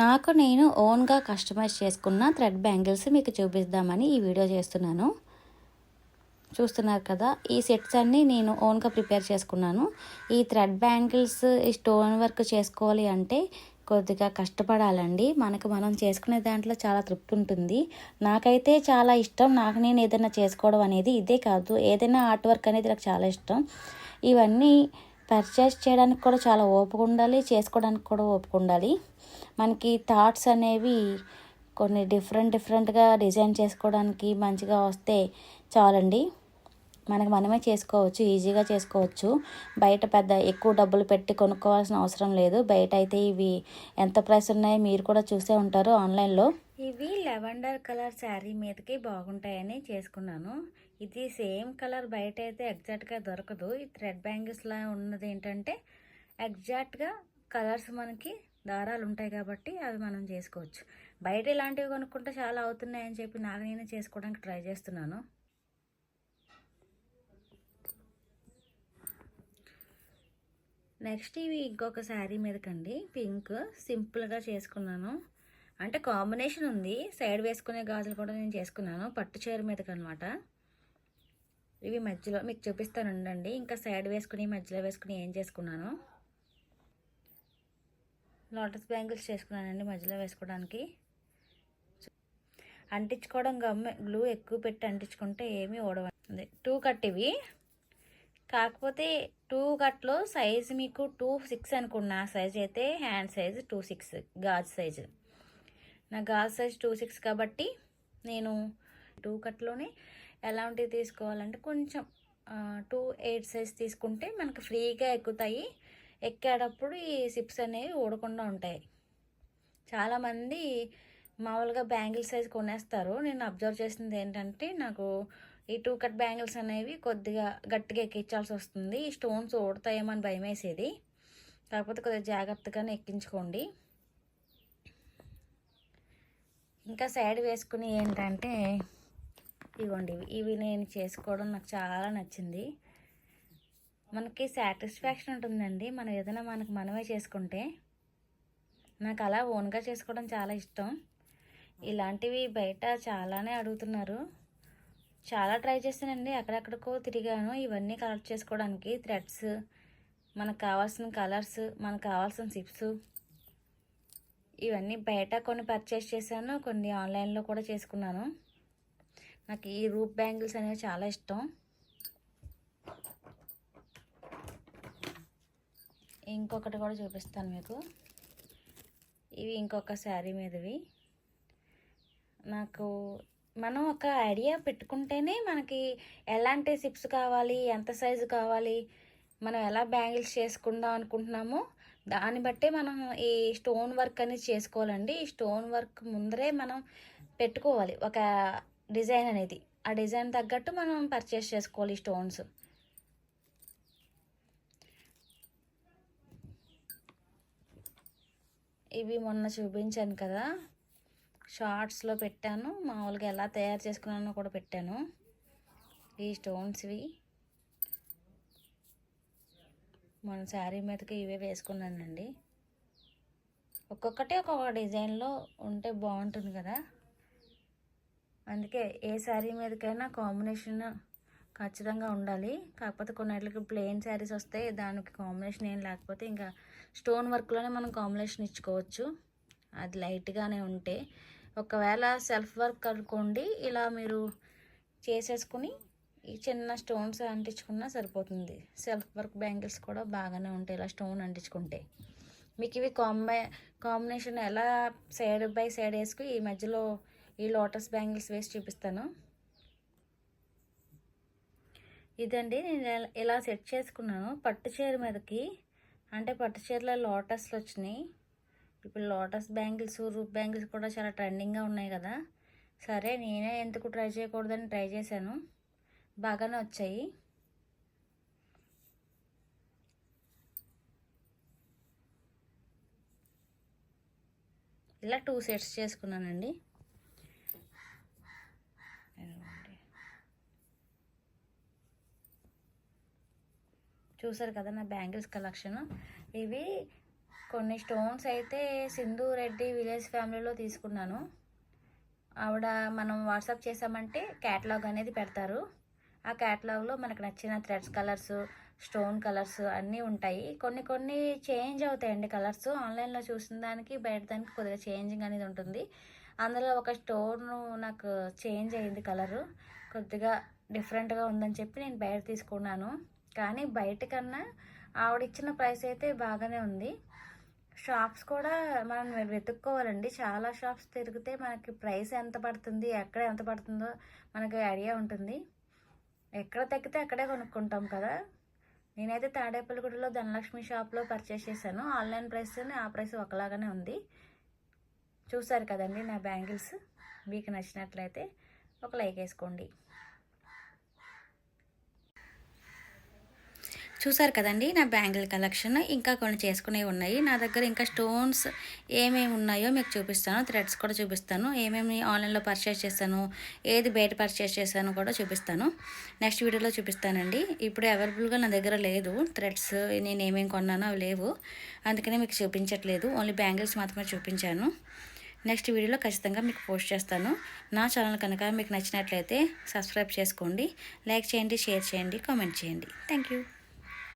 నాకు నేను ఓన్గా కస్టమైజ్ చేసుకున్న థ్రెడ్ బ్యాంగిల్స్ మీకు చూపిద్దామని ఈ వీడియో చేస్తున్నాను. చూస్తున్నారు కదా, ఈ సెట్స్ అన్నీ నేను ఓన్గా ప్రిపేర్ చేసుకున్నాను. ఈ థ్రెడ్ బ్యాంగిల్స్ ఈ స్టోన్ వర్క్ చేసుకోవాలి అంటే కొద్దిగా కష్టపడాలండి. మనం చేసుకునే దాంట్లో చాలా తృప్తి ఉంటుంది. నాకైతే చాలా ఇష్టం. నాకు నేను ఏదైనా చేసుకోవడం అనేది, ఇదే కాదు ఏదైనా ఆర్ట్ వర్క్ అనేది నాకు చాలా ఇష్టం. ఇవన్నీ పర్చేస్ చేయడానికి కూడా చాలా ఓపిక ఉండాలి, చేసుకోవడానికి కూడా ఓపిక ఉండాలి. మనకి థాట్స్ అనేవి కొన్ని డిఫరెంట్గా డిజైన్ చేసుకోవడానికి మంచిగా వస్తే చాలండి, మనమే చేసుకోవచ్చు, ఈజీగా చేసుకోవచ్చు. బయట పెద్ద ఎక్కువ డబ్బులు పెట్టి కొనుక్కోవాల్సిన అవసరం లేదు. బయట అయితే ఇవి ఎంత ప్రైస్ ఉన్నాయో మీరు కూడా చూసే ఉంటారు ఆన్లైన్లో. ఇవి లెవెండర్ కలర్ శారీ మీదకి బాగుంటాయని చేసుకున్నాను. ఇది సేమ్ కలర్ బయట అయితే ఎగ్జాక్ట్గా దొరకదు. ఈ థ్రెడ్ బ్యాంగిల్స్లా ఉన్నది ఏంటంటే ఎగ్జాక్ట్గా కలర్స్ మనకి దారాలు ఉంటాయి కాబట్టి అవి మనం చేసుకోవచ్చు. బయట ఇలాంటివి కొనుక్కుంటే చాలా అవుతున్నాయని చెప్పి నాకు నేను చేసుకోవడానికి ట్రై చేస్తున్నాను. నెక్స్ట్ ఇవి ఇంకొక శారీ మీదకండి, పింక్ సింపుల్గా చేసుకున్నాను. అంటే కాంబినేషన్ ఉంది, సైడ్ వేసుకునే గాజులు కూడా నేను చేసుకున్నాను పట్టు చీర మీదకి అనమాట. ఇవి మధ్యలో మీకు చూపిస్తాను ఉండండి. ఇంకా సైడ్ వేసుకుని మధ్యలో వేసుకుని ఏం చేసుకున్నాను, లోటస్ బ్యాంగిల్స్ చేసుకున్నానండి మధ్యలో వేసుకోవడానికి. అంటించుకోవడం గ్లూ ఎక్కువ పెట్టి అంటించుకుంటే ఏమీ ఓడవండి. 2 కట్ ఇవి, కాకపోతే 2 కట్లో సైజు మీకు 2.6 అనుకున్నా. సైజ్ అయితే హ్యాండ్ సైజ్ 2.6, గాజు సైజు నా గాజు సైజ్ 2.6 కాబట్టి నేను 2 కట్లోనే ఎలాంటివి తీసుకోవాలంటే కొంచెం 2.8 సైజ్ తీసుకుంటే మనకు ఫ్రీగా ఎక్కుతాయి. ఎక్కేటప్పుడు ఈ సిప్స్ అనేవి ఊడకుండా ఉంటాయి. చాలామంది మామూలుగా బ్యాంగిల్ సైజ్ కొనేస్తారు. నేను అబ్జర్వ్ చేసింది ఏంటంటే నాకు ఈ 2 కట్ బ్యాంగిల్స్ అనేవి కొద్దిగా గట్టిగా ఎక్కించాల్సి వస్తుంది. ఈ స్టోన్స్ ఊడతాయేమో అని భయం వేసేది. కాకపోతే కొద్దిగా జాగ్రత్తగానే ఎక్కించుకోండి. ఇంకా సైడ్ వేసుకుని ఏంటంటే ఇవ్వండి, ఇవి నేను చేసుకోవడం నాకు చాలా నచ్చింది. మనకి సాటిస్ఫాక్షన్ ఉంటుందండి మనం ఏదైనా మనమే చేసుకుంటే. నాకు అలా ఓన్గా చేసుకోవడం చాలా ఇష్టం. ఇలాంటివి బయట చాలానే అడుగుతున్నారు. చాలా ట్రై చేశానండి, అక్కడెక్కడికో తిరిగాను ఇవన్నీ కలెక్ట్ చేసుకోవడానికి. థ్రెడ్స్, మనకు కావాల్సిన కలర్స్, మనకు కావాల్సిన సిప్స్, ఇవన్నీ బయట కొన్ని పర్చేస్ చేశాను, కొన్ని ఆన్లైన్లో కూడా చేసుకున్నాను. నాకు ఈ రూప్ బ్యాంగిల్స్ అనేవి చాలా ఇష్టం. ఇంకొకటి కూడా చూపిస్తాను మీకు. ఇవి ఇంకొక శారీ మీదవి. నాకు మనం ఒక ఐడియా పెట్టుకుంటేనే మనకి ఎలాంటి సిప్స్ కావాలి, ఎంత సైజు కావాలి, మనం ఎలా బ్యాంగిల్స్ చేసుకుందాం అనుకుంటున్నామో దాన్ని బట్టే మనం ఈ స్టోన్ వర్క్ అనేది చేసుకోవాలండి. ఈ స్టోన్ వర్క్ ముందరే మనం పెట్టుకోవాలి ఒక డిజైన్ అనేది. ఆ డిజైన్ తగ్గట్టు మనం పర్చేస్ చేసుకోవాలి ఈ స్టోన్స్. ఇవి మొన్న చూపించాను కదా, షార్ట్స్లో పెట్టాను, మామూలుగా ఎలా తయారు చేసుకున్నానో కూడా పెట్టాను. ఈ స్టోన్స్వి మన శారీ మీదకి ఇవే వేసుకున్నానండి. ఒక్కొక్కటి ఒక్కొక్క డిజైన్లో ఉంటే బాగుంటుంది కదా, అందుకే ఏ శారీ మీదకైనా కాంబినేషన్ ఖచ్చితంగా ఉండాలి. కాకపోతే కొన్నిటికి ప్లెయిన్ శారీస్ వస్తాయి, దానికి కాంబినేషన్ ఏం లేకపోతే ఇంకా స్టోన్ వర్క్లోనే మనం కాంబినేషన్ ఇచ్చుకోవచ్చు. అది లైట్గానే ఉంటే. ఒకవేళ సెల్ఫ్ వర్క్ అనుకోండి, ఇలా మీరు చేసేసుకుని ఈ చిన్న స్టోన్స్ అంటించుకున్నా సరిపోతుంది. సెల్ఫ్ వర్క్ బ్యాంగిల్స్ కూడా బాగానే ఉంటాయి ఇలా స్టోన్ అంటించుకుంటే. మీకు ఇవి కాంబినేషన్ ఎలా సైడ్ బై సైడ్ వేసుకుని ఈ మధ్యలో ఈ లోటస్ బ్యాంగిల్స్ వేసి చూపిస్తాను. ఇదండి నేను ఇలా సెట్ చేసుకున్నాను పట్టు చీర మీదకి. అంటే పట్టు చీరలో లోటస్లు వచ్చినాయి. ఇప్పుడు లోటస్ బ్యాంగిల్స్, రూప్ బ్యాంగిల్స్ కూడా చాలా ట్రెండింగ్గా ఉన్నాయి కదా. సరే నేనే ఎందుకు ట్రై చేయకూడదని ట్రై చేశాను, బాగానే వచ్చాయి. ఇలా 2 సెట్స్ చేసుకున్నానండి. చూసారు కదా నా బ్యాంగిల్స్ కలెక్షన్. ఇవి కొన్ని స్టోన్స్ అయితే సింధు రెడ్డి విలేజ్ ఫ్యామిలీలో తీసుకున్నాను. ఆవిడ మనం వాట్సాప్ చేసామంటే క్యాటలాగ్ అనేది పెడతారు. ఆ క్యాటలాగ్లో మనకు నచ్చిన థ్రెడ్స్ కలర్స్, స్టోన్ కలర్స్ అన్నీ ఉంటాయి. కొన్ని కొన్ని చేంజ్ అవుతాయండి కలర్స్. ఆన్లైన్లో చూసిన దానికి బయట దానికి కొద్దిగా చేంజింగ్ అనేది ఉంటుంది. అందులో ఒక స్టోన్ నాకు చేంజ్ అయింది కలరు, కొద్దిగా డిఫరెంట్గా ఉందని చెప్పి నేను బయట తీసుకున్నాను. కానీ బయట కన్నా ఆవిడ ఇచ్చిన ప్రైస్ అయితే బాగానే ఉంది. షాప్స్ కూడా మనం వెతుక్కోవాలండి. చాలా షాప్స్ తిరిగితే మనకి ప్రైస్ ఎంత పడుతుంది, ఎక్కడ ఎంత పడుతుందో మనకి ఐడియా ఉంటుంది. ఎక్కడ తగ్గితే అక్కడే కొనుక్కుంటాం కదా. నేనైతే తాడేపల్లిగూడలో ధనలక్ష్మి షాప్లో పర్చేస్ చేశాను. ఆన్లైన్ ప్రైస్ ఆ ప్రైస్ ఒకలాగానే ఉంది. చూసారు కదండి నా బ్యాంగిల్స్. మీకు నచ్చినట్లయితే ఒక లైక్ వేసుకోండి. చూసారు కదండి నా బ్యాంగిల్ కలెక్షన్. ఇంకా కొన్ని చేసుకునేవి ఉన్నాయి నా దగ్గర. ఇంకా స్టోన్స్ ఏమేమి ఉన్నాయో మీకు చూపిస్తాను. థ్రెడ్స్ కూడా చూపిస్తాను. ఏమేమి ఆన్లైన్లో పర్చేస్ చేశాను, ఏది బయట పర్చేస్ చేశాను కూడా చూపిస్తాను. నెక్స్ట్ వీడియోలో చూపిస్తానండి. ఇప్పుడు అవైలబుల్గా నా దగ్గర లేదు థ్రెడ్స్. నేను ఏమేమి కొన్నానో అవి లేవు, అందుకనే మీకు చూపించట్లేదు. ఓన్లీ బ్యాంగిల్స్ మాత్రమే చూపించాను. నెక్స్ట్ వీడియోలో ఖచ్చితంగా మీకు పోస్ట్ చేస్తాను. నా ఛానల్ కనుక మీకు నచ్చినట్లయితే సబ్స్క్రైబ్ చేసుకోండి, లైక్ చేయండి, షేర్ చేయండి, కామెంట్ చేయండి. Thank you.